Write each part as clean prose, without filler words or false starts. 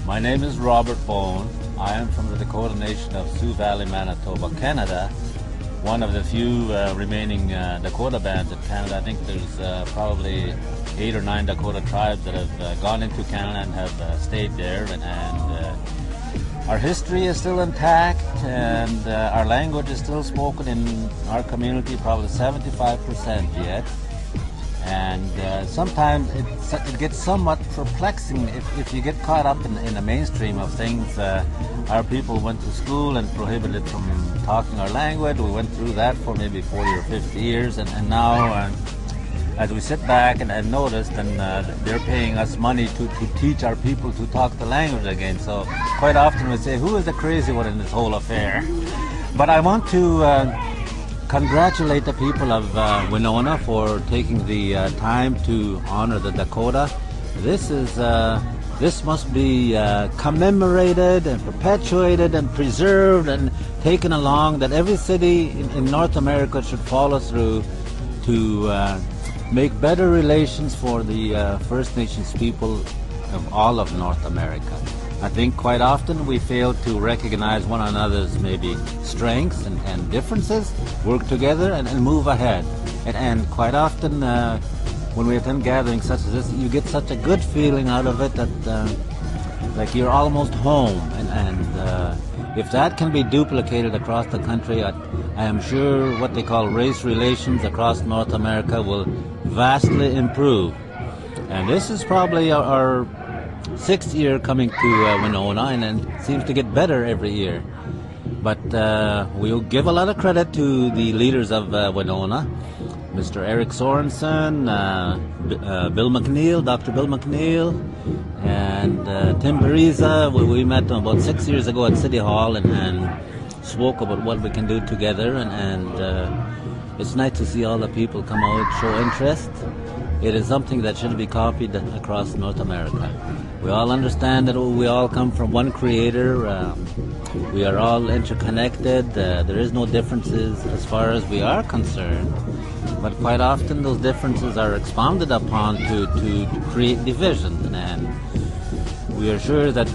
My name is Robert Bone. I am from the Dakota Nation of Sioux Valley, Manitoba, Canada. One of the few remaining Dakota bands in Canada. I think there's probably 8 or 9 Dakota tribes that have gone into Canada and have stayed there. And our history is still intact, and our language is still spoken in our community, probably 75% yet. And sometimes it gets somewhat perplexing if you get caught up in the mainstream of things. Our people went to school and prohibited from talking our language. We went through that for maybe 40 or 50 years, and now as we sit back and notice, then they're paying us money to teach our people to talk the language again. So quite often we say, who is the crazy one in this whole affair? But I want to congratulate the people of Winona for taking the time to honor the Dakota. This must be commemorated and perpetuated and preserved and taken along, that every city in North America should follow through to make better relations for the First Nations people of all of North America. I think quite often we fail to recognize one another's maybe strengths and differences, work together and move ahead. And quite often when we attend gatherings such as this, you get such a good feeling out of it that like you're almost home. And if that can be duplicated across the country, I am sure what they call race relations across North America will vastly improve. And this is probably our 6th year coming to Winona, and it seems to get better every year. But we'll give a lot of credit to the leaders of Winona, Mr. Eric Sorensen, Bill McNeil, Dr. Bill McNeil, and Tim Bariza. We met them about 6 years ago at City Hall and spoke about what we can do together, and it's nice to see all the people come out, show interest. It is something that should be copied across North America. We all understand that we all come from one creator. We are all interconnected. There is no differences as far as we are concerned. But quite often those differences are expounded upon to create division. And we are sure that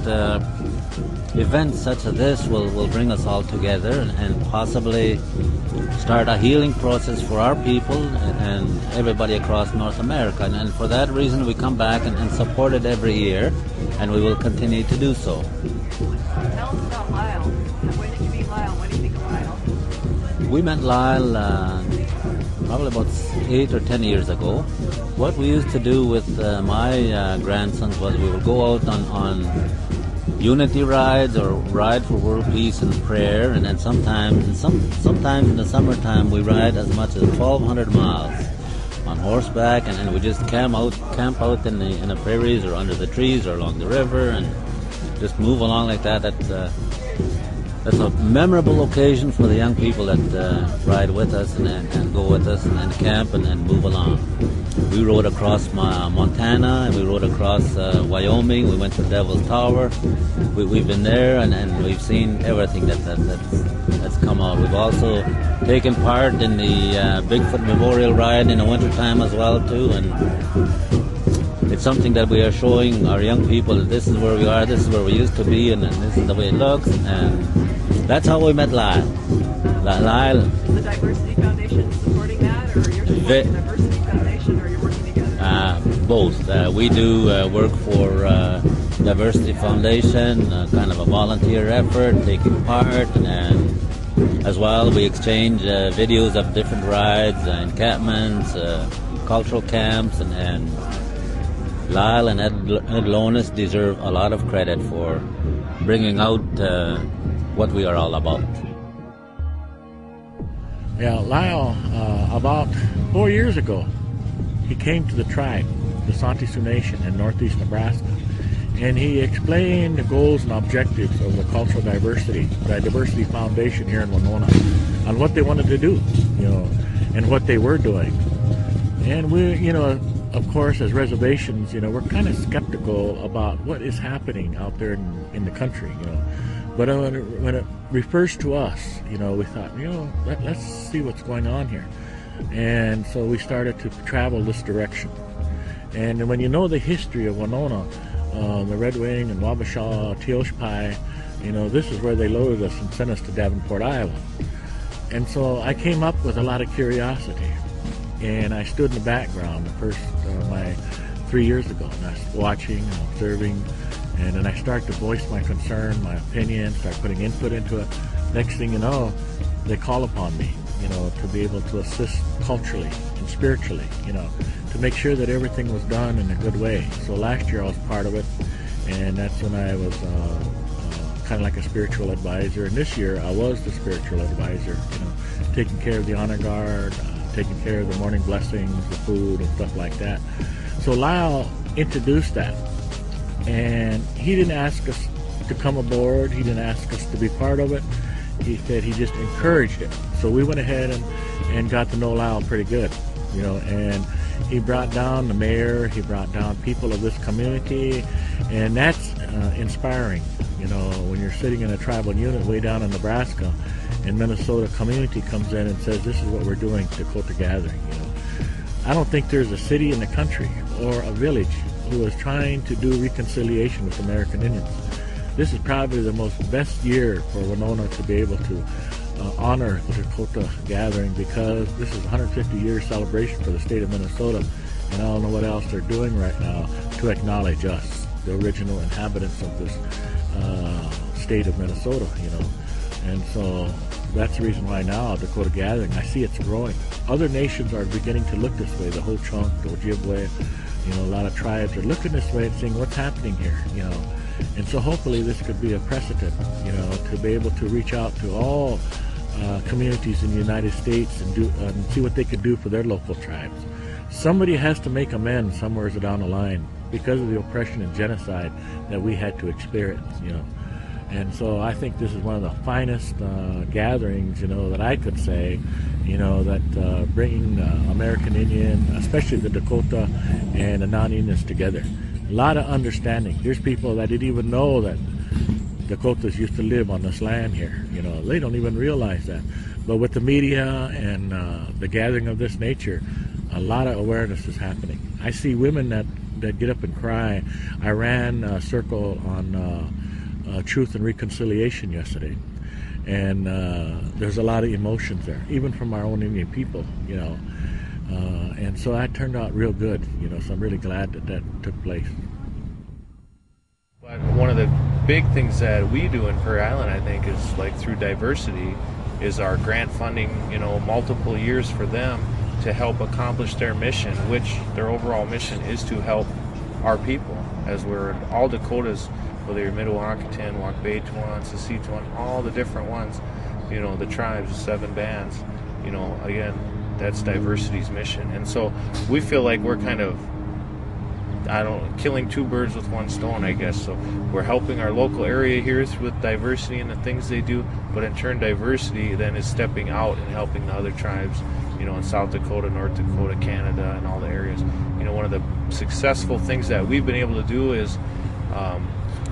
events such as this will bring us all together and possibly start a healing process for our people and everybody across North America. And for that reason we come back and support it every year, and we will continue to do so. Tell us about Lyle. When did you meet Lyle? What do you think of Lyle? We met Lyle probably about 8 or 10 years ago. What we used to do with my grandsons was we would go out on unity rides or ride for world peace and prayer, and then sometimes in the summertime we ride as much as 1,200 miles on horseback, and we just camp out in the prairies or under the trees or along the river and just move along like that. That's a memorable occasion for the young people that ride with us and go with us and camp and move along. We rode across Montana, and we rode across Wyoming. We went to Devil's Tower. We've been there and we've seen everything that's come out. We've also taken part in the Bigfoot Memorial Ride in the wintertime as well too, and it's something that we are showing our young people that this is where we are, this is where we used to be, and this is the way it looks. And that's how we met Lyle. Lyle. Is the Diversity Foundation supporting that, or you're supporting the Diversity Foundation, or you're working together? Both. We do work for Diversity Foundation, kind of a volunteer effort, taking part, and as well we exchange videos of different rides, encampments, cultural camps, and Lyle and Ed Lonis deserve a lot of credit for bringing out what we are all about. Yeah, Lyle, about 4 years ago, he came to the tribe, the Santee Sioux Nation in northeast Nebraska, and he explained the goals and objectives of the Cultural Diversity, the Diversity Foundation here in Winona, on what they wanted to do, and what they were doing. And we, of course, as reservations, we're kind of skeptical about what is happening out there in the country, But when it refers to us, we thought, let's see what's going on here. And so we started to travel this direction. And when you know the history of Winona, the Red Wing and Wabasha, Teoshpai, you know, this is where they loaded us and sent us to Davenport, Iowa. And so I came up with a lot of curiosity, and I stood in the background the first my 3 years ago, and I was watching and observing, and then I start to voice my concern, my opinion, start putting input into it. Next thing you know, they call upon me, you know, to be able to assist culturally and spiritually, you know, to make sure that everything was done in a good way. So last year I was part of it, and that's when I was kind of like a spiritual advisor. And this year I was the spiritual advisor, you know, taking care of the honor guard, taking care of the morning blessings, the food and stuff like that. So Lyle introduced that, and he didn't ask us to come aboard, he didn't ask us to be part of it. He said he just encouraged it. So we went ahead and got to know Lyle pretty good, you know, and he brought down the mayor, he brought down people of this community, and that's inspiring, you know, when you're sitting in a tribal unit way down in Nebraska, and Minnesota community comes in and says, this is what we're doing, Dakota Gathering, you know. I don't think there's a city in the country or a village who is trying to do reconciliation with American Indians. This is probably the best year for Winona to be able to honor the Dakota Gathering, because this is a 150-year celebration for the state of Minnesota, and I don't know what else they're doing right now to acknowledge us, the original inhabitants of this state of Minnesota, you know. And so that's the reason why now Dakota Gathering, I see it's growing. Other nations are beginning to look this way, the Ho-Chunk, the Ojibwe, you know, a lot of tribes are looking this way and saying, what's happening here, you know. And so hopefully this could be a precedent, you know, to be able to reach out to all communities in the United States and see what they could do for their local tribes. Somebody has to make amends somewhere down the line because of the oppression and genocide that we had to experience, you know. And so I think this is one of the finest gatherings, you know, that I could say, you know, that bringing American Indian, especially the Dakota and the non-Indians together. A lot of understanding. There's people that didn't even know that Dakotas used to live on this land here. You know, they don't even realize that. But with the media and the gathering of this nature, a lot of awareness is happening. I see women that get up and cry. I ran a circle on Truth and Reconciliation yesterday, and there's a lot of emotions there, even from our own Indian people, you know. And so that turned out real good, you know, so I'm really glad that took place. But one of the big things that we do in Prairie Island, I think, is like through diversity, is our grant funding, you know, multiple years for them to help accomplish their mission, which their overall mission is to help our people, as we're all Dakotas, whether you're Mdewakanton, Wakbetuan, Saskatchewan, all the different ones, you know, the tribes, the 7 bands, you know, again, that's diversity's mission. And so we feel like we're kind of, killing 2 birds with 1 stone, I guess. So we're helping our local area here with diversity and the things they do, but in turn diversity then is stepping out and helping the other tribes, you know, in South Dakota, North Dakota, Canada, and all the areas. You know, one of the successful things that we've been able to do is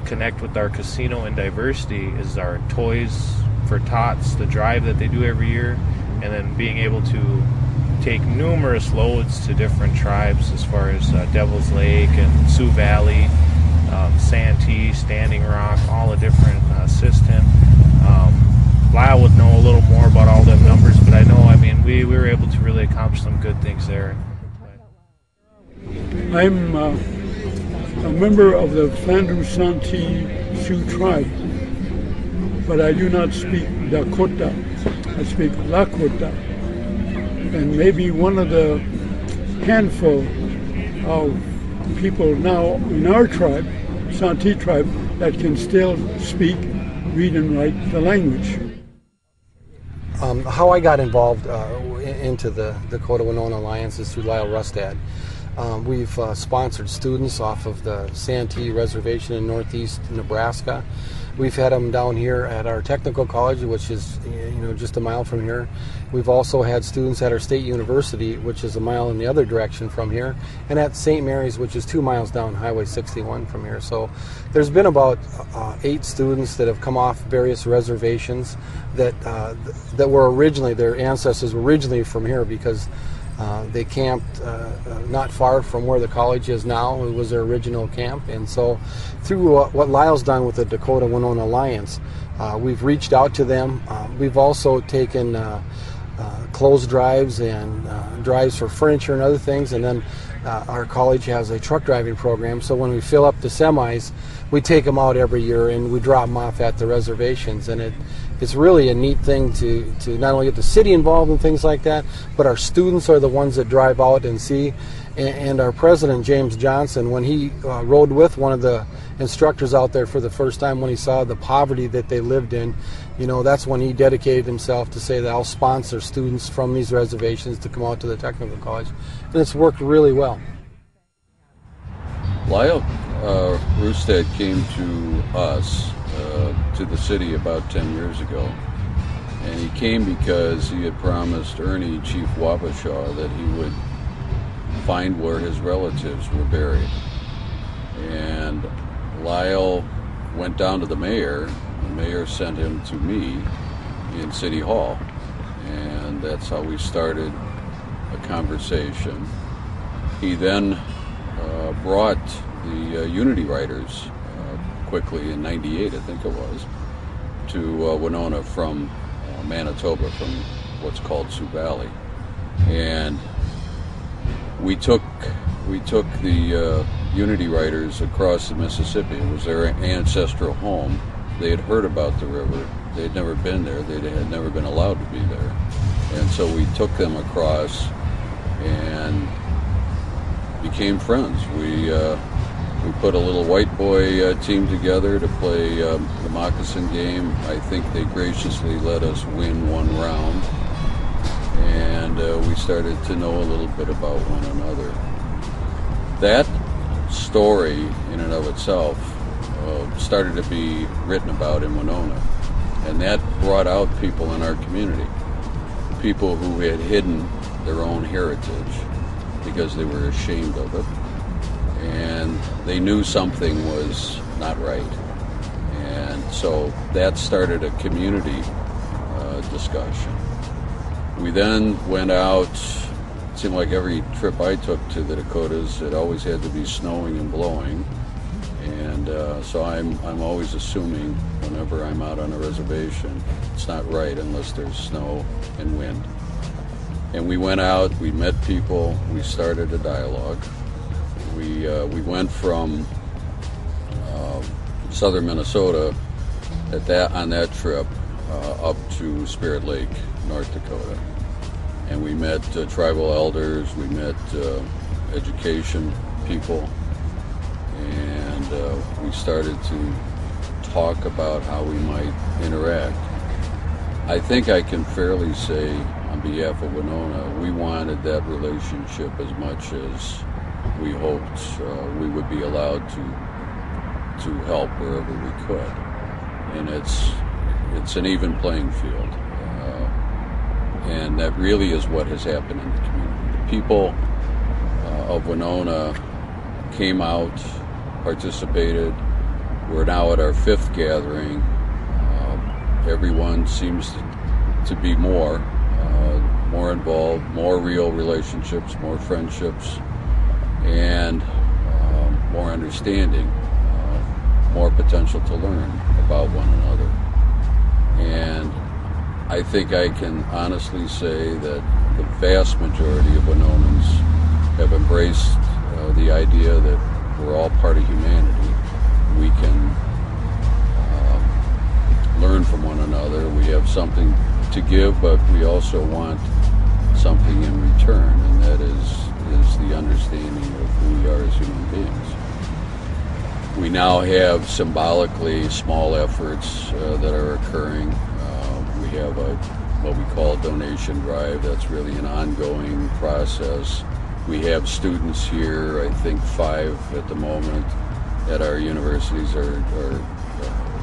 connect with our casino and diversity is our Toys for Tots, the drive that they do every year, and then being able to take numerous loads to different tribes as far as Devil's Lake and Sioux Valley, Santee, Standing Rock, all the different Siston. Lyle would know a little more about all them numbers, but I know, I mean, we were able to really accomplish some good things there. I'm a member of the Flandreau Santee Sioux tribe, but I do not speak Dakota. I speak Lakota, and maybe one of the handful of people now in our tribe, Santee tribe, that can still speak, read, and write the language. How I got involved into the Dakota Winona Alliance is through Lyle Rustad. We've sponsored students off of the Santee Reservation in northeast Nebraska. We've had them down here at our technical college, which is, you know, just a mile from here. We've also had students at our state university, which is a mile in the other direction from here, and at St. Mary's, which is 2 miles down Highway 61 from here. So there's been about 8 students that have come off various reservations that were originally, their ancestors were originally from here, because They camped not far from where the college is now. It was their original camp. And so through what Lyle's done with the Dakota Winona Alliance, we've reached out to them. We've also taken clothes drives and drives for furniture and other things. And then our college has a truck driving program. So when we fill up the semis, we take them out every year and we drop them off at the reservations. And it's really a neat thing to not only get the city involved in things like that, but our students are the ones that drive out and see. And our president, James Johnson, when he rode with one of the instructors out there for the first time, when he saw the poverty that they lived in, that's when he dedicated himself to say that I'll sponsor students from these reservations to come out to the technical college. And it's worked really well. Lyle Rustad came to us, to the city about 10 years ago. And he came because he had promised Ernie, Chief Wabasha, that he would find where his relatives were buried. And Lyle went down to the mayor. The mayor sent him to me in City Hall. And that's how we started a conversation. He then brought the Unity Riders quickly in '98, I think it was, to Winona from Manitoba, from what's called Sioux Valley. And we took the Unity Riders across the Mississippi. It was their ancestral home. They had heard about the river. They had never been there. They had never been allowed to be there. And so we took them across and became friends. We put a little white boy team together to play the moccasin game. I think they graciously let us win one round. And we started to know a little bit about one another. That story in and of itself started to be written about in Winona, and that brought out people in our community, people who had hidden their own heritage because they were ashamed of it, and they knew something was not right. And so that started a community discussion. We then went out. It seemed like every trip I took to the Dakotas, it always had to be snowing and blowing. And so I'm always assuming whenever I'm out on a reservation, it's not right unless there's snow and wind. And we went out, we met people, we started a dialogue. We went from southern Minnesota on that trip up to Spirit Lake, North Dakota. And we met tribal elders, we met education people, and we started to talk about how we might interact. I think I can fairly say on behalf of Winona, we wanted that relationship as much as we hoped we would be allowed to help wherever we could. And it's an even playing field. And that really is what has happened in the community. The people of Winona came out, participated. We're now at our 5th gathering. Everyone seems to be more involved, more real relationships, more friendships, and more understanding, more potential to learn about one another. And I think I can honestly say that the vast majority of Winonans have embraced the idea that we're all part of humanity. We can learn from one another. We have something to give, but we also want something in return, and that is the understanding of who we are as human beings. We now have symbolically small efforts that are occurring. We have what we call a donation drive. That's really an ongoing process. We have students here, I think 5 at the moment, at our universities or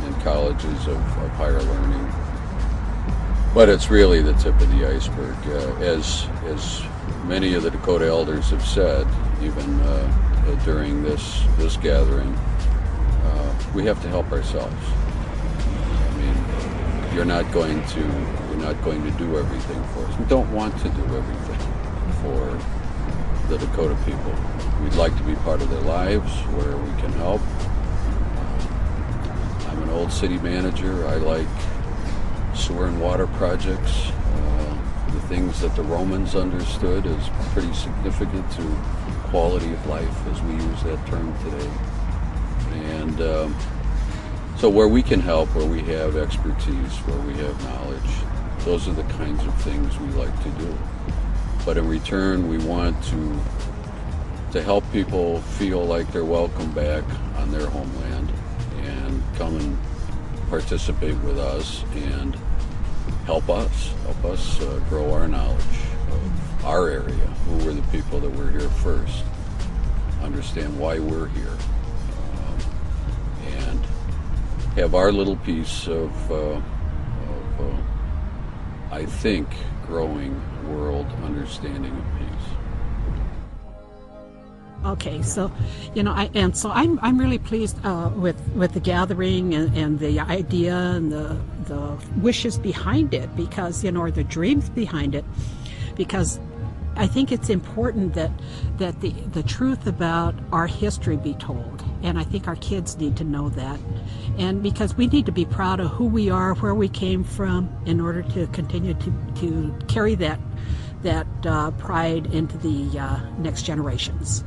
in colleges of higher learning. But it's really the tip of the iceberg. As many of the Dakota elders have said, even during this gathering, we have to help ourselves. I mean, you're not going to do everything for us. We don't want to do everything for the Dakota people. We'd like to be part of their lives where we can help. I'm an old city manager. I like sewer and water projects. The things that the Romans understood as pretty significant to quality of life, as we use that term today. And so where we can help, where we have expertise, where we have knowledge, those are the kinds of things we like to do. But in return, we want to help people feel like they're welcome back on their homeland and come and participate with us and help us grow our knowledge of our area, who were the people that were here first, understand why we're here, and have our little piece of I think, growing world understanding of peace. Okay, so I'm really pleased with the gathering and the idea and the wishes behind it, because or the dreams behind it, because I think it's important that the truth about our history be told, and I think our kids need to know that, and because we need to be proud of who we are, where we came from, in order to continue to carry that pride into the next generations.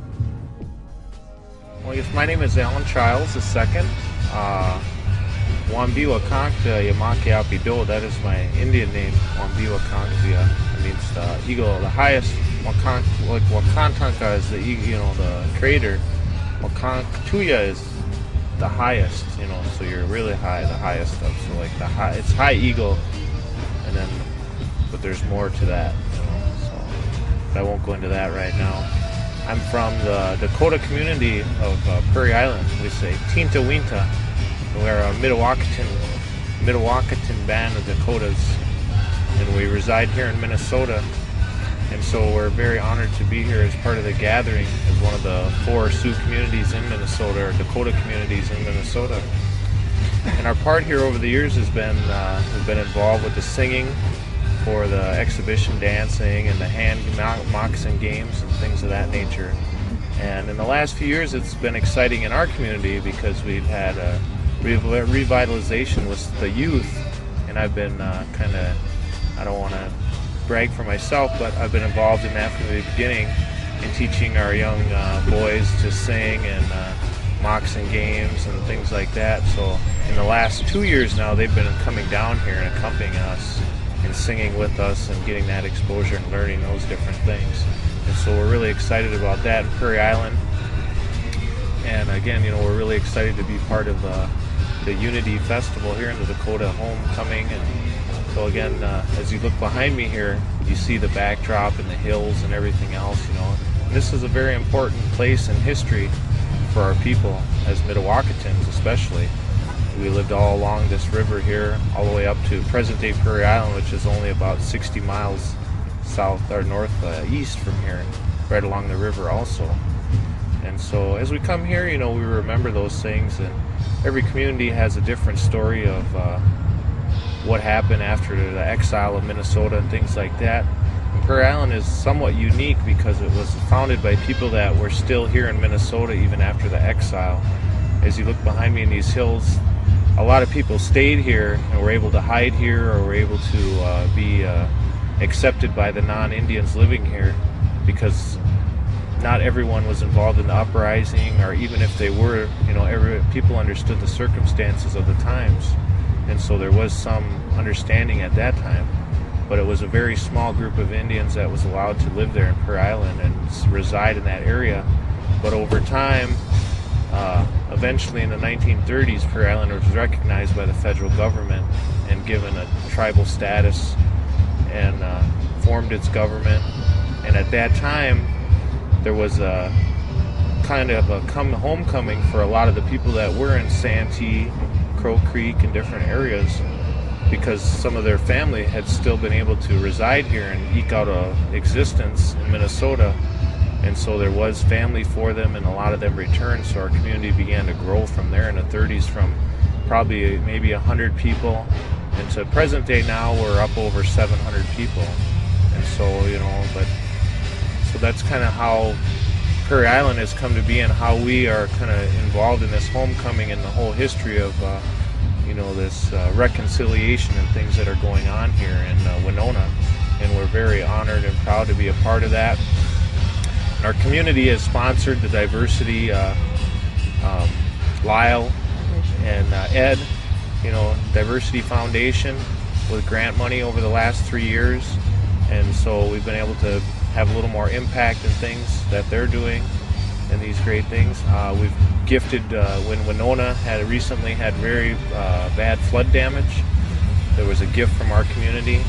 Well, yes, my name is Alan Childs II. Wambiwa Kankta Yamake Apido, that is my Indian name, Wambiwa Kankta. It means the eagle, the highest. Like Wakantanka is the creator. Wakantuya is the highest, so you're really high, the highest of. So like it's high eagle, and then, but there's more to that, so but I won't go into that right now. I'm from the Dakota community of Prairie Island. We say Tinta Winta. We're a Mdewakanton band of Dakotas, and we reside here in Minnesota. And so we're very honored to be here as part of the gathering as one of the 4 Sioux communities in Minnesota, or Dakota communities in Minnesota. And our part here over the years has been we've been involved with the singing for the exhibition dancing and the hand moccasin games and things of that nature. And in the last few years, it's been exciting in our community because we've had a revitalization with the youth, and I've been I don't want to brag for myself, but I've been involved in that from the beginning in teaching our young boys to sing and moccasin games and things like that. So in the last 2 years now, they've been coming down here and accompanying us and singing with us and getting that exposure and learning those different things. And so we're really excited about that in Prairie Island. And again, we're really excited to be part of the Unity Festival here in the Dakota Homecoming. And so again, as you look behind me here, you see the backdrop and the hills and everything else, And this is a very important place in history for our people as Mdewakantons especially. We lived all along this river here, all the way up to present-day Prairie Island, which is only about 60 miles south or northeast from here, right along the river also. And so as we come here, we remember those things, and every community has a different story of what happened after the exile of Minnesota and things like that. And Prairie Island is somewhat unique because it was founded by people that were still here in Minnesota even after the exile. As you look behind me in these hills, a lot of people stayed here and were able to hide here, or were able to be accepted by the non-Indians living here, because not everyone was involved in the uprising, or even if they were, people understood the circumstances of the times. And so there was some understanding at that time. But it was a very small group of Indians that was allowed to live there in Prairie Island and reside in that area. But over time, eventually in the 1930s, Prairie Island was recognized by the federal government and given a tribal status and formed its government. And at that time, there was a kind of a homecoming for a lot of the people that were in Santee, Crow Creek, and different areas, because some of their family had still been able to reside here and eke out a existence in Minnesota. And so there was family for them, and a lot of them returned. So our community began to grow from there in the 30s, from probably maybe 100 people, and to present day now we're up over 700 people. And so, but so that's kind of how Prairie Island has come to be, and how we are kind of involved in this homecoming and the whole history of this reconciliation and things that are going on here in Winona. And we're very honored and proud to be a part of that. And our community has sponsored the diversity, Lyle and Ed, Diversity Foundation, with grant money over the last 3 years. And so we've been able to have a little more impact in things that they're doing and these great things. We've gifted, when Winona recently had very bad flood damage, there was a gift from our community.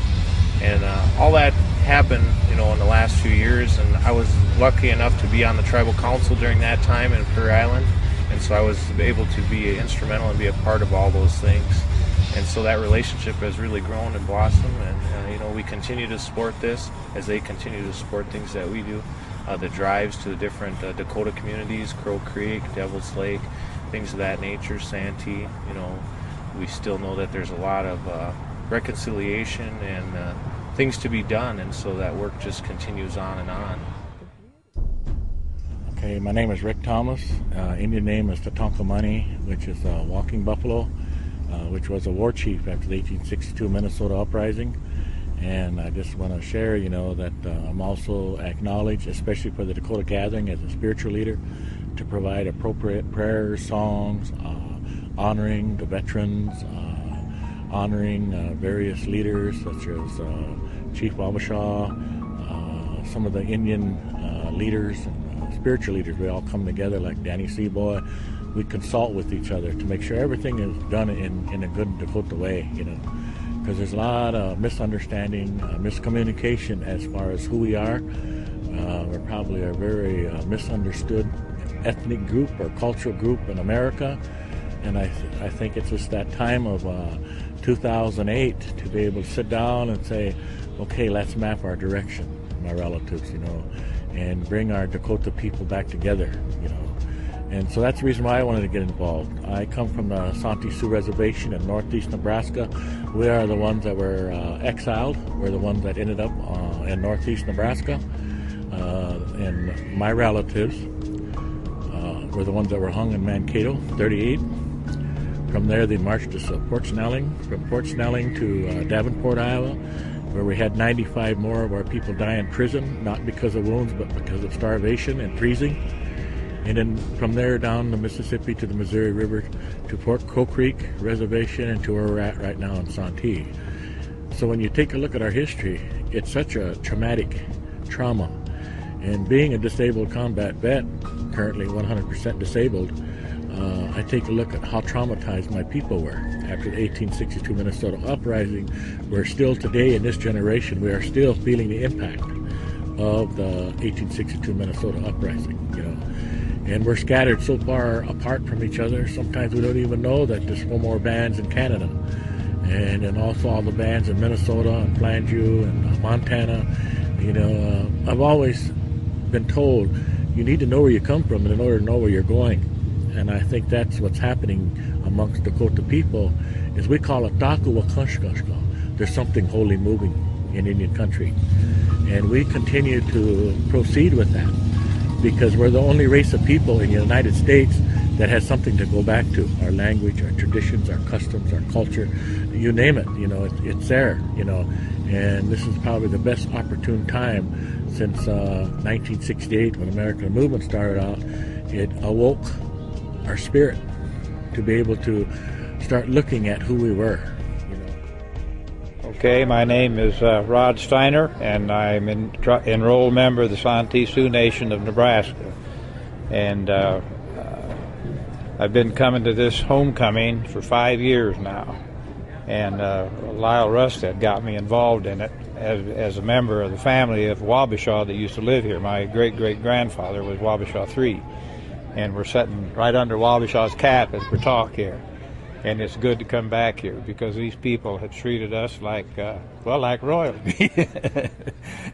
And all that happened, in the last few years. And I was lucky enough to be on the tribal council during that time in Prairie Island. And so I was able to be instrumental and be a part of all those things. And so that relationship has really grown and blossomed. And, we continue to support this as they continue to support things that we do. The drives to the different Dakota communities, Crow Creek, Devil's Lake, things of that nature, Santee. We still know that there's a lot of reconciliation and things to be done, and so that work just continues on and on. Okay, my name is Rick Thomas. Indian name is Tatonkamani, which is Walking Buffalo, which was a war chief after the 1862 Minnesota Uprising. And I just want to share, that I'm also acknowledged, especially for the Dakota Gathering, as a spiritual leader, to provide appropriate prayers, songs, honoring the veterans, honoring various leaders such as Chief Wabasha, some of the Indian leaders and spiritual leaders. We all come together like Danny Seaboy. We consult with each other to make sure everything is done in a good Dakota way, because there's a lot of misunderstanding, miscommunication as far as who we are. We're probably a very misunderstood ethnic group or cultural group in America. And I think it's just that time of 2008 to be able to sit down and say, okay, let's map our direction, my relatives, and bring our Dakota people back together, And so that's the reason why I wanted to get involved. I come from the Santee Sioux Reservation in northeast Nebraska. We are the ones that were exiled. We're the ones that ended up in northeast Nebraska. And my relatives were the ones that were hung in Mankato, 38. From there, they marched to Port Snelling. From Port Snelling to Davenport, Iowa, where we had 95 more of our people die in prison, not because of wounds, but because of starvation and freezing. And then from there down the Mississippi to the Missouri River to Fort Crow Creek Reservation and to where we're at right now in Santee. So when you take a look at our history, it's such a traumatic trauma. And being a disabled combat vet, currently 100% disabled, I take a look at how traumatized my people were after the 1862 Minnesota Uprising. We're still today in this generation, we are still feeling the impact of the 1862 Minnesota Uprising, And we're scattered so far apart from each other, sometimes we don't even know that there's 4 more bands in Canada. And then also all the bands in Minnesota and Plainview and Montana. I've always been told you need to know where you come from in order to know where you're going. And I think that's what's happening amongst Dakota people, is we call it Dakuwakunshkashka. There's something holy moving in Indian country. And we continue to proceed with that because we're the only race of people in the United States that has something to go back to. Our language, our traditions, our customs, our culture, you name it, it's there, And this is probably the best opportune time since 1968 when American movement started out. It awoke our spirit to be able to start looking at who we were. Okay, my name is Rod Steiner, and I'm an enrolled member of the Santee Sioux Nation of Nebraska. And I've been coming to this homecoming for 5 years now. And Lyle Rustad got me involved in it as a member of the family of Wabasha that used to live here. My great-great-grandfather was Wabasha III. And we're sitting right under Wabasha's cap as we talk here. And it's good to come back here because these people have treated us like royalty.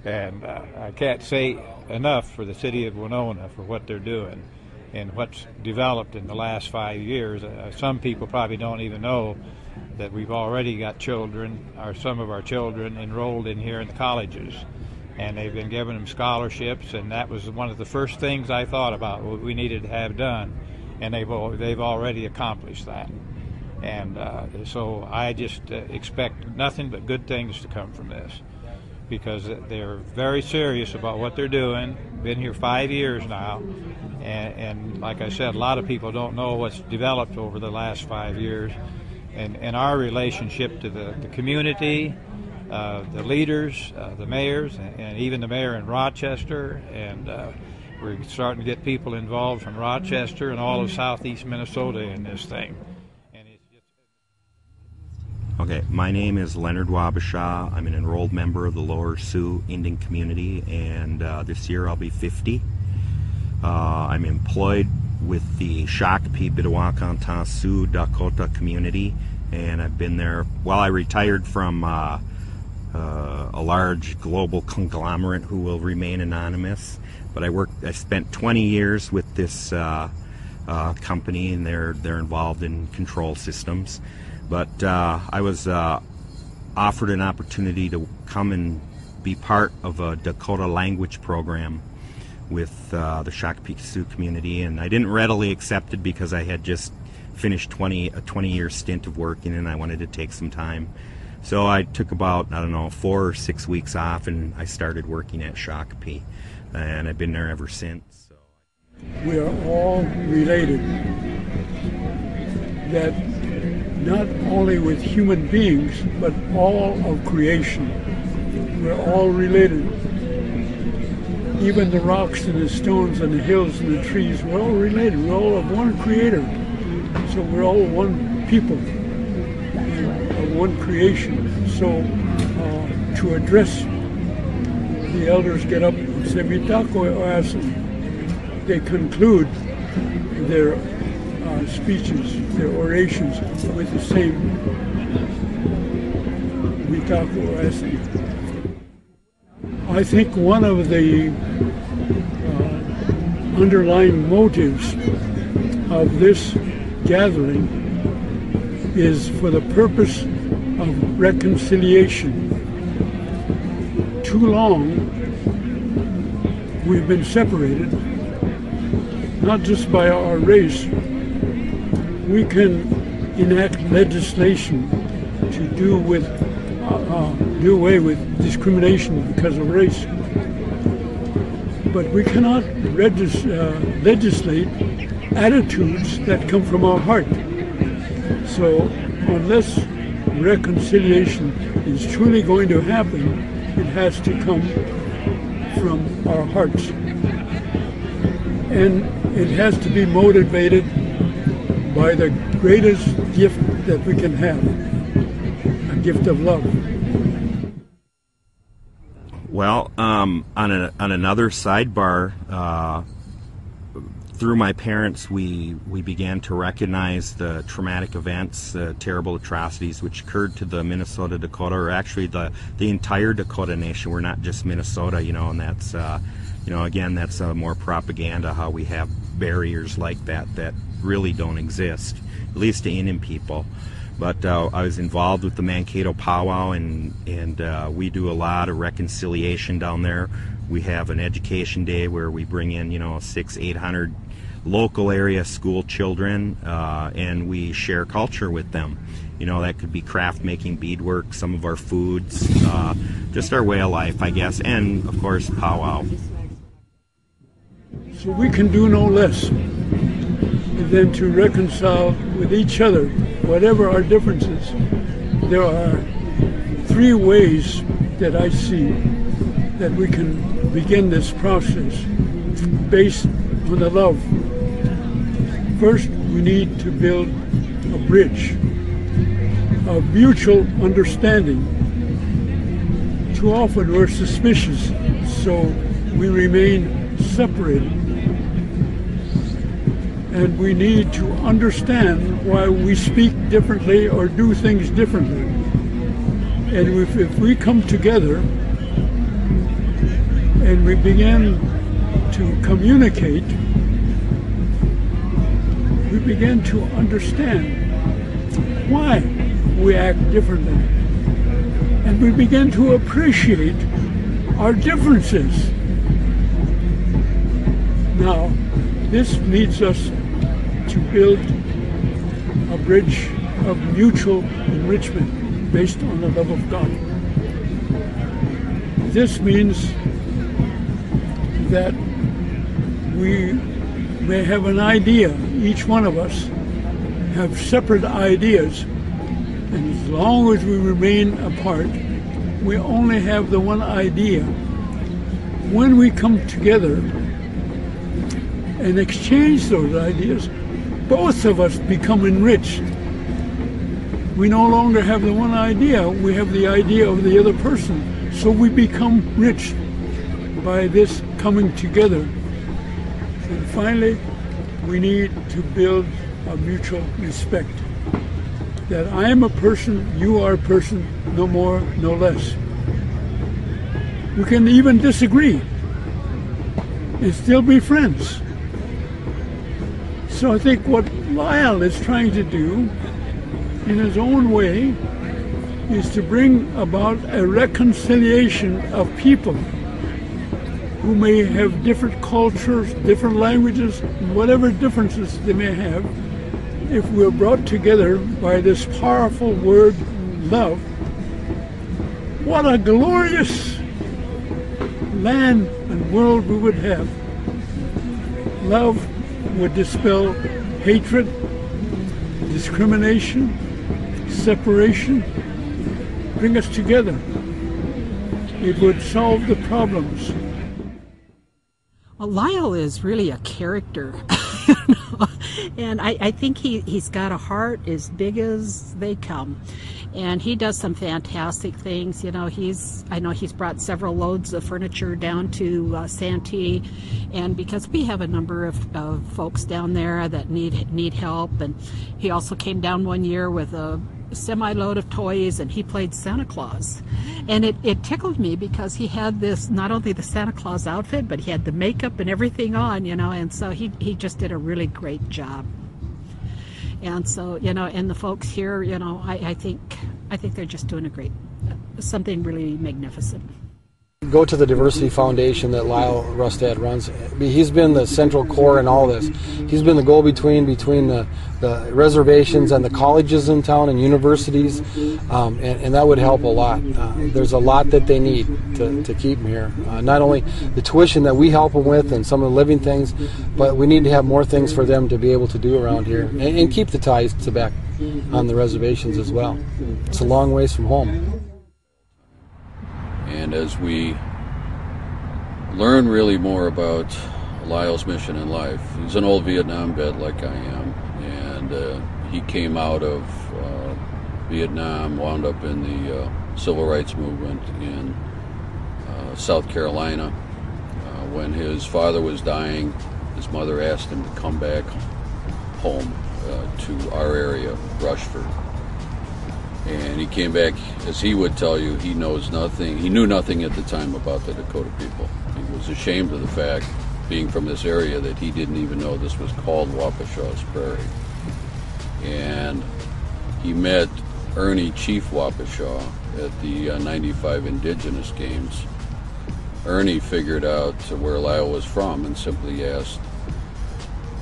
And I can't say enough for the city of Winona for what they're doing and what's developed in the last 5 years. Some people probably don't even know that we've already got children, or some of our children, enrolled in here in the colleges. and they've been giving them scholarships, and that was one of the first things I thought about what we needed to have done, and they've already accomplished that. And so I just expect nothing but good things to come from this, because they're very serious about what they're doing. Been here 5 years now, and like I said, a lot of people don't know what's developed over the last 5 years, and our relationship to the community, the leaders, the mayors, and even the mayor in Rochester, and we're starting to get people involved from Rochester and all of southeast Minnesota in this thing. Okay, my name is Leonard Wabasha. I'm an enrolled member of the Lower Sioux Indian community, and this year I'll be 50. I'm employed with the Shakopee Bidewalkantah Sioux Dakota community, and I've been there, well, I retired from a large global conglomerate who will remain anonymous, but I spent 20 years with this company, and they're involved in control systems. But I was offered an opportunity to come and be part of a Dakota language program with the Shakopee Sioux community, and I didn't readily accept it because I had just finished a 20-year stint of working, and I wanted to take some time. So I took about, 4 or 6 weeks off, and I started working at Shakopee, and I've been there ever since. So. We are all related. That not only with human beings, but all of creation. We're all related. Even the rocks and the stones and the hills and the trees, we're all related. We're all of one creator. So we're all one people, of one creation. So to address, the elders get up and say, Mitako Oasin. They conclude their speeches, their orations, with the same Mitako Oasin. I think one of the underlying motives of this gathering is for the purpose of reconciliation. Too long we've been separated, not just by our race. We can enact legislation to do away with discrimination because of race, but we cannot legislate attitudes that come from our heart. So unless reconciliation is truly going to happen, it has to come from our hearts, and it has to be motivated by the greatest gift that we can have, a gift of love. Well, on another sidebar, through my parents, we began to recognize the traumatic events, the terrible atrocities which occurred to the Minnesota Dakota, or actually the entire Dakota Nation. We're not just Minnesota, and that's, again, that's more propaganda, how we have barriers like that really don't exist, at least to Indian people. But I was involved with the Mankato Powwow, and we do a lot of reconciliation down there. We have an education day where we bring in 600-800 local area school children, and we share culture with them. That could be craft making, beadwork, some of our foods, just our way of life, I guess, and of course powwow. So we can do no less than to reconcile with each other, whatever our differences. There are 3 ways that I see that we can begin this process based on the love. First, we need to build a bridge of mutual understanding. Too often we're suspicious, so we remain separated. And we need to understand why we speak differently or do things differently. And if we come together and we begin to communicate, we begin to understand why we act differently. And we begin to appreciate our differences. Now, this leads us to build a bridge of mutual enrichment based on the love of God. This means that we may have an idea, each one of us have separate ideas, and as long as we remain apart, we only have the one idea. When we come together and exchange those ideas, both of us become enriched. We no longer have the one idea, we have the idea of the other person, so we become rich by this coming together. And finally, we need to build a mutual respect. That I am a person, you are a person, no more, no less. We can even disagree and still be friends. So I think what Lyle is trying to do, in his own way, is to bring about a reconciliation of people who may have different cultures, different languages, whatever differences they may have. If we're brought together by this powerful word, love, what a glorious land and world we would have. Love would dispel hatred, discrimination, separation, bring us together. It would solve the problems. Well, Lyle is really a character. And I think he's got a heart as big as they come, and he does some fantastic things. You know, I know he's brought several loads of furniture down to Santee, and because we have a number of folks down there that need help, and he also came down one year with a semi-load of toys, and he played Santa Claus. And it tickled me because he had this, not only the Santa Claus outfit, but he had the makeup and everything on, you know, and so he just did a really great job. And so, you know, and the folks here, you know, I think they're just doing something really magnificent. Go to the Diversity Foundation that Lyle Rustad runs. He's been the central core in all this. He's been the go-between between the reservations and the colleges in town and universities, and that would help a lot. There's a lot that they need to keep them here. Not only the tuition that we help them with and some of the living things, but we need to have more things for them to be able to do around here and keep the ties to back on the reservations as well. It's a long ways from home. And as we learn really more about Lyle's mission in life, he's an old Vietnam vet like I am, and he came out of Vietnam, wound up in the civil rights movement in South Carolina. When his father was dying, his mother asked him to come back home to our area, Rushford. And he came back, as he would tell you, he knew nothing at the time about the Dakota people. He was ashamed of the fact, being from this area, that he didn't even know this was called Wapashaw's Prairie. And he met Ernie Chief Wapashaw at the 95 Indigenous Games. Ernie figured out where Lyle was from and simply asked,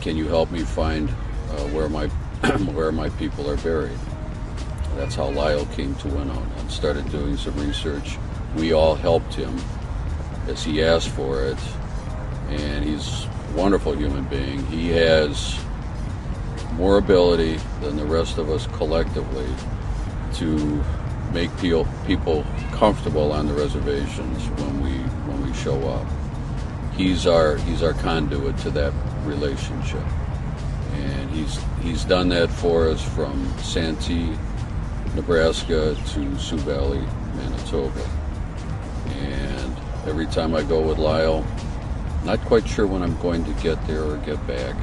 "Can you help me find where my people are buried?" That's how Lyle came to Winona and started doing some research. We all helped him as he asked for it, and he's a wonderful human being. He has more ability than the rest of us collectively to make people comfortable on the reservations when we show up. He's our conduit to that relationship, and he's done that for us from Santee, Nebraska to Sioux Valley, Manitoba. And every time I go with Lyle, not quite sure when I'm going to get there or get back,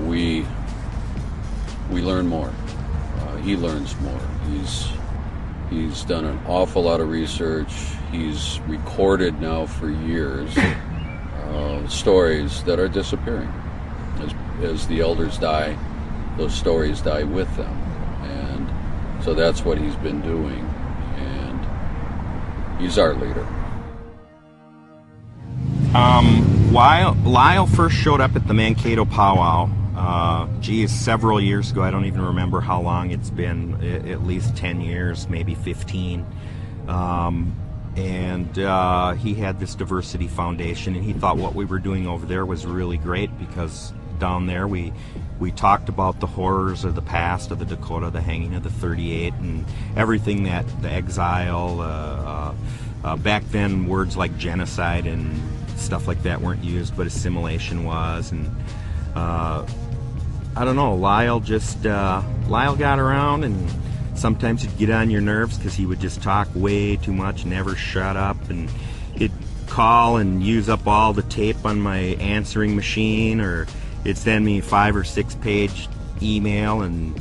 we learn more. He learns more. He's done an awful lot of research. He's recorded now for years stories that are disappearing. As the elders die, those stories die with them. So that's what he's been doing, and he's our leader. Lyle first showed up at the Mankato powwow, several years ago. I don't even remember how long it's been, at least 10 years, maybe 15. And he had this diversity foundation, and he thought what we were doing over there was really great, because down there we talked about the horrors of the past of the Dakota, the hanging of the 38, and everything that the exile, back then words like genocide and stuff like that weren't used, but assimilation was. And I don't know, Lyle got around, and sometimes he'd get on your nerves because he would just talk way too much, never shut up, and he'd call and use up all the tape on my answering machine, or he'd send me 5 or 6 page email, and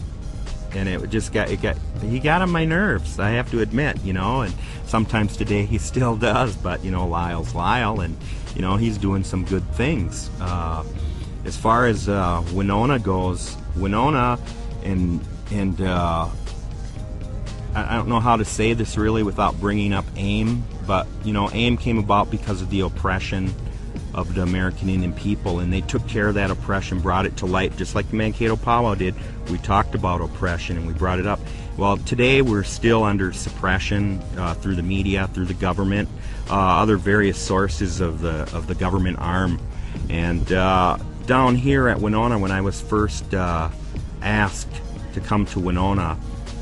it just he got on my nerves, I have to admit, and sometimes today he still does, but Lyle's Lyle, and he's doing some good things. As far as Winona goes, Winona, and I don't know how to say this really without bringing up AIM, but AIM came about because of the oppression of the American Indian people, and they took care of that oppression, brought it to light, just like the Mankato powwow did. We talked about oppression and we brought it up. Well, today we're still under suppression through the media, through the government, other various sources of the government arm. And down here at Winona, when I was first asked to come to Winona,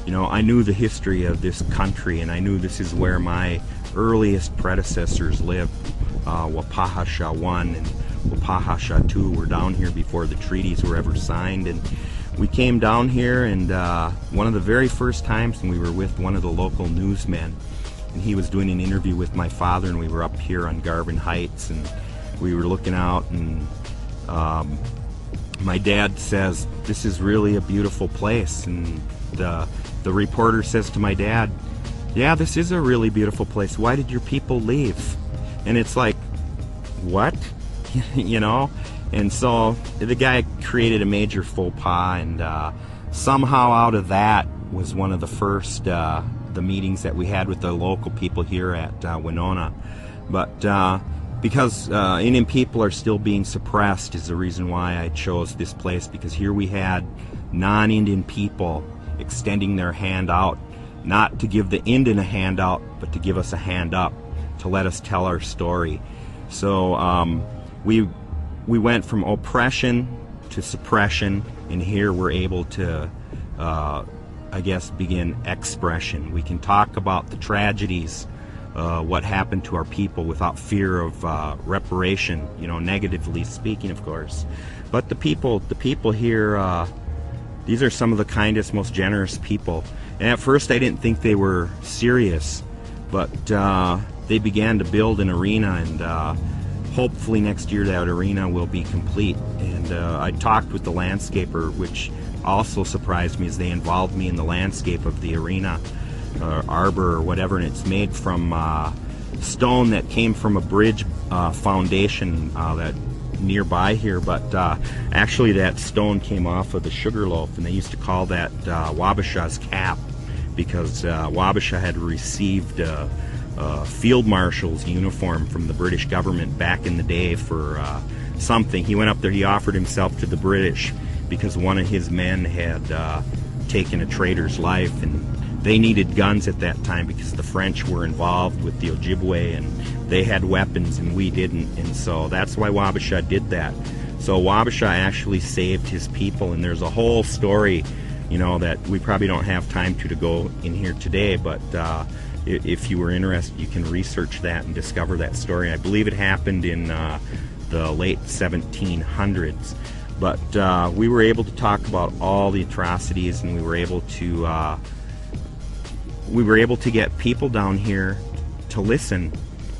I knew the history of this country, and I knew this is where my earliest predecessors lived. Wapahasha 1 and Wapahasha 2 were down here before the treaties were ever signed, and we came down here, and one of the very first times, and we were with one of the local newsmen, and he was doing an interview with my father, and we were up here on Garvin Heights, and we were looking out, and my dad says, "This is really a beautiful place," and the reporter says to my dad, "Yeah, this is a really beautiful place. Why did your people leave?" And it's like, what? And so the guy created a major faux pas, and somehow out of that was one of the first the meetings that we had with the local people here at Winona. But because Indian people are still being suppressed is the reason why I chose this place, because here we had non-Indian people extending their hand out, not to give the Indian a handout, but to give us a hand up, to let us tell our story. So we went from oppression to suppression, and here we're able to, I guess, begin expression. We can talk about the tragedies, what happened to our people, without fear of reparation, negatively speaking, of course. But the people here, these are some of the kindest, most generous people. And at first I didn't think they were serious, but they began to build an arena, and hopefully next year that arena will be complete. And I talked with the landscaper, which also surprised me, as they involved me in the landscape of the arena, arbor or whatever, and it's made from stone that came from a bridge foundation that nearby here, but actually that stone came off of the Sugarloaf, and they used to call that Wabasha's cap, because Wabasha had received field marshal's uniform from the British government back in the day for something. He went up there, he offered himself to the British because one of his men had taken a trader's life, and they needed guns at that time because the French were involved with the Ojibwe, and they had weapons and we didn't, and so that's why Wabasha did that. So Wabasha actually saved his people, and there's a whole story, that we probably don't have time to go in here today, but if you were interested, you can research that and discover that story. I believe it happened in the late 1700s. But we were able to talk about all the atrocities, and we were able to get people down here to listen.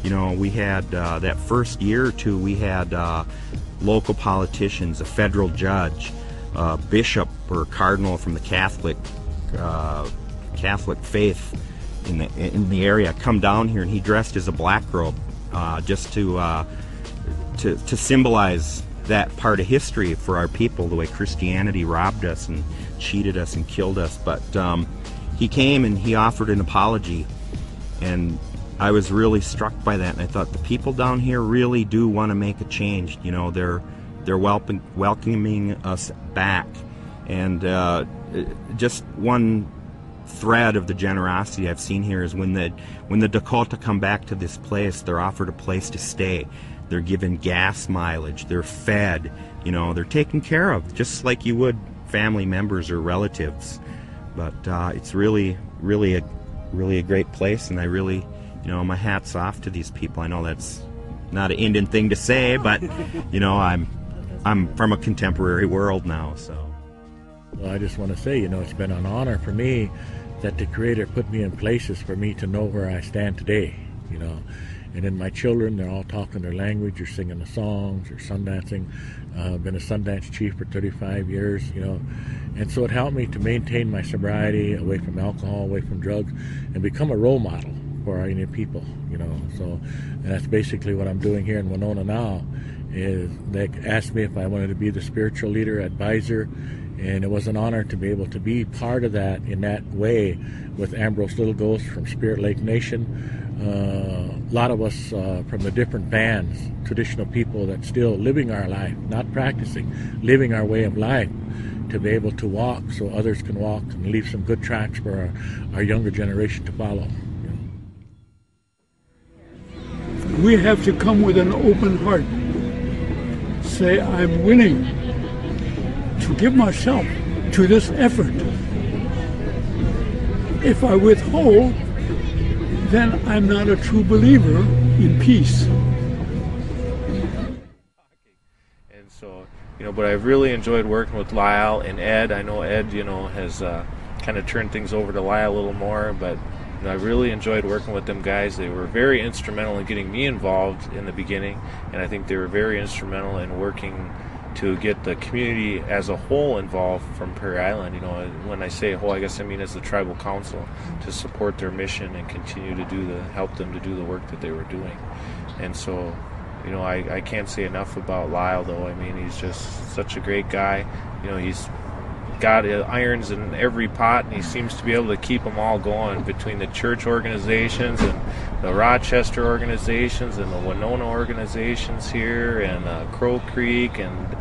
We had that first year or two, we had local politicians, a federal judge, a bishop or cardinal from the Catholic faith in the area come down here, and he dressed as a black robe just to symbolize that part of history for our people, the way Christianity robbed us and cheated us and killed us. But he came and he offered an apology, and I was really struck by that, and I thought the people down here really do want to make a change. You know, they're welcoming us back, and just one thread of the generosity I've seen here is when the Dakota come back to this place, they're offered a place to stay. They're given gas mileage. They're fed. You know, they're taken care of just like you would family members or relatives. But it's really a great place, and I really, you know, my hat's off to these people. I know that's not an Indian thing to say, but you know, I'm from a contemporary world now, so. Well, I just want to say, you know, it's been an honor for me that the Creator put me in places for me to know where I stand today, you know. And then my children, they're all talking their language, or singing the songs, or sundancing. I've been a Sundance chief for 35 years, you know. And so it helped me to maintain my sobriety, away from alcohol, away from drugs, and become a role model for our Indian people, you know. So, and that's basically what I'm doing here in Winona now, is they asked me if I wanted to be the spiritual leader, advisor, and it was an honor to be able to be part of that in that way with Ambrose Little Ghost from Spirit Lake Nation. A lot of us from the different bands, traditional people that still living our life, not practicing, living our way of life, to be able to walk so others can walk and leave some good tracks for our younger generation to follow. We have to come with an open heart. Say, I'm willing to give myself to this effort. If I withhold, then I'm not a true believer in peace. And so, you know, but I've really enjoyed working with Lyle and Ed. I know Ed, you know, has kind of turned things over to Lyle a little more, but you know, I really enjoyed working with them guys. They were very instrumental in getting me involved in the beginning, and I think they were very instrumental in working to get the community as a whole involved from Prairie Island. You know, when I say whole, I guess I mean as the tribal council, to support their mission and continue to help them to do the work that they were doing. And so, you know, I can't say enough about Lyle, though. I mean, he's just such a great guy. You know, he's got irons in every pot, and he seems to be able to keep them all going between the church organizations and the Rochester organizations and the Winona organizations here, and Crow Creek and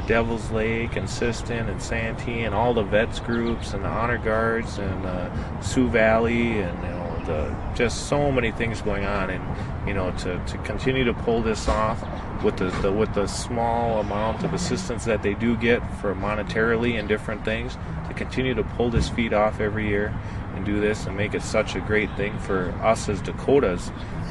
Devil's Lake and Siston and Santee and all the vets groups and the honor guards and Sioux Valley, and you know, just so many things going on. And you know, to continue to pull this off with the small amount of assistance that they do get for monetarily and different things, to continue to pull this feed off every year and do this and make it such a great thing for us as Dakotas.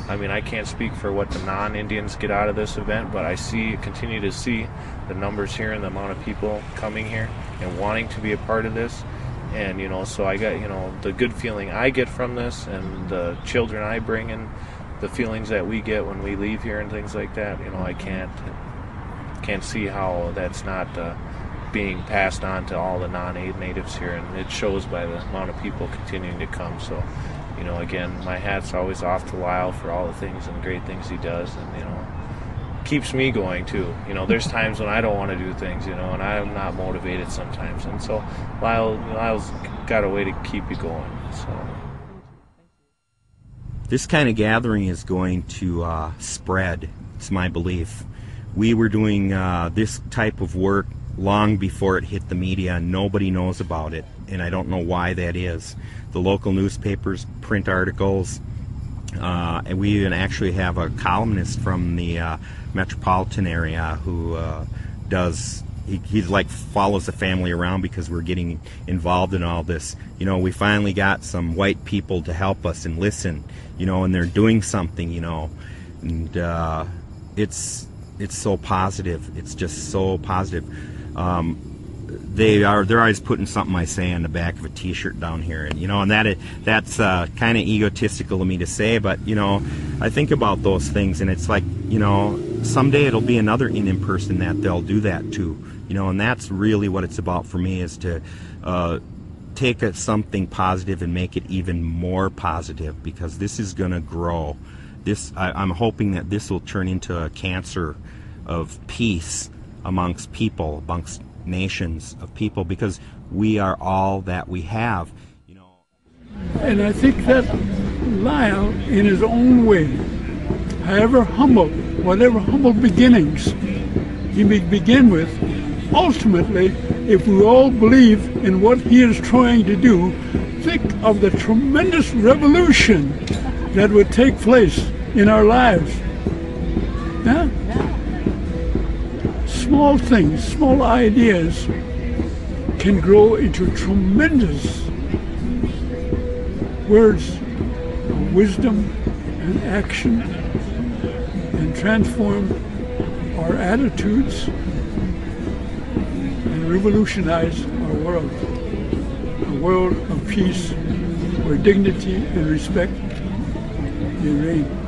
I mean, I can't speak for what the non-Indians get out of this event, but I continue to see the numbers here and the amount of people coming here and wanting to be a part of this. And you know, so I got, you know, the good feeling I get from this, and the children I bring in, the feelings that we get when we leave here and things like that. You know, I can't see how that's not being passed on to all the non-natives here, and it shows by the amount of people continuing to come. So, you know, again, my hat's always off to Lyle for all the things and great things he does, and you know, keeps me going too. You know, there's times when I don't want to do things, you know, and I'm not motivated sometimes, and so Lyle's got a way to keep you going. So this kind of gathering is going to spread. It's my belief. We were doing this type of work long before it hit the media, and nobody knows about it, and I don't know why that is. The local newspapers print articles, and we even actually have a columnist from the metropolitan area who he like follows the family around because we're getting involved in all this. You know, we finally got some white people to help us and listen, you know, and they're doing something, you know, and it's so positive. It's just so positive. They're always putting something I say on the back of a T-shirt down here, and you know, and that's kind of egotistical of me to say, but you know, I think about those things, and it's like, you know, someday it'll be another Indian person that they'll do that to, you know, and that's really what it's about for me, is to take something positive and make it even more positive, because this is going to grow. I'm hoping that this will turn into a cancer of peace amongst people, amongst nations of people, because we are all that we have, you know. And I think that Lyle, in his own way, however humble, whatever humble beginnings he may begin with, ultimately, if we all believe in what he is trying to do, think of the tremendous revolution that would take place in our lives. Yeah? Small things, small ideas can grow into tremendous words of wisdom and action and transform our attitudes and revolutionize our world. A world of peace where dignity and respect may reign.